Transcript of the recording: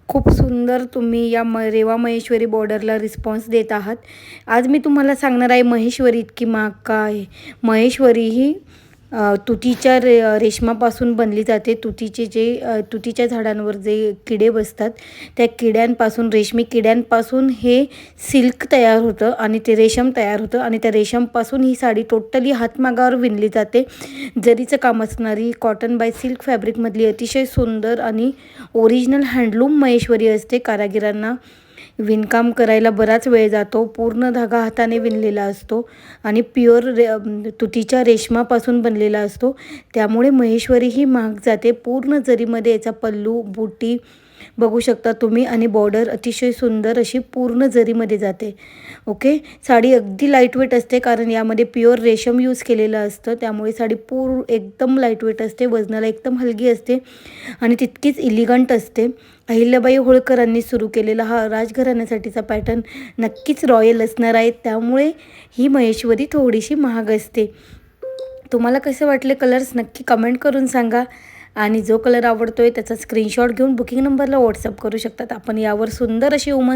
खूप सुंदर तुम्ही या रेवा महेश्वरी बॉर्डरला रिस्पॉन्स देत आहात. आज मी तुम्हाला सांगणार आहे महेश्वरी इतकी महाग का आहे. महेश्वरी ही तुतीच्या रेशमापासून बनली जाते. तुतीच्या झाडांवर जे किडे बसतात त्या किड्यांपासून, रेशमी किड्यांपासून हे सिल्क तयार होतं आणि ते रेशम तयार होतं आणि त्या रेशमपासून ही साडी टोटली हातमागावर विणली जाते. जरीचं काम असणारी कॉटन बाय सिल्क फॅब्रिकमधली अतिशय सुंदर आणि ओरिजिनल हँडलूम महेश्वरी असते. कारागिरांना विणकाम करायला बराच वेळ जातो. पूर्ण धागा हाताने विणलेला असतो आणि प्युअर तुतीच्या रेशमापासून बनलेला असतो. त्यामुळे महेश्वरी ही महाग जाते. पूर्ण जरीमध्ये याचा पल्लू, बुटी बघू शकता तुम्ही आणि बॉर्डर अतिशय सुंदर अशी पूर्ण जरीमध्ये जाते. ओके, साडी अगदी लाईटवेट असते कारण यामध्ये प्युअर रेशम यूज केलेलं असतं. त्यामुळे साडी एकदम लाईटवेट असते, वजनाला एकदम हलकी असते आणि तितकीच इलिगंट असते. अहिल्याबाई होळकरांनी सुरू केलेला हा राजघराण्यासाठीचा पॅटर्न नक्कीच रॉयल असणार आहे. त्यामुळे ही महेश्वरी थोडीशी महाग असते. तुम्हाला कसे वाटले कलर्स नक्की कमेंट करून सांगा आणि जो कलर आवडतो आहे त्याचा स्क्रीनशॉट घेऊन बुकिंग नंबरला व्हॉट्सअप करू शकतात. आपण यावर सुंदर अशी वुमन्स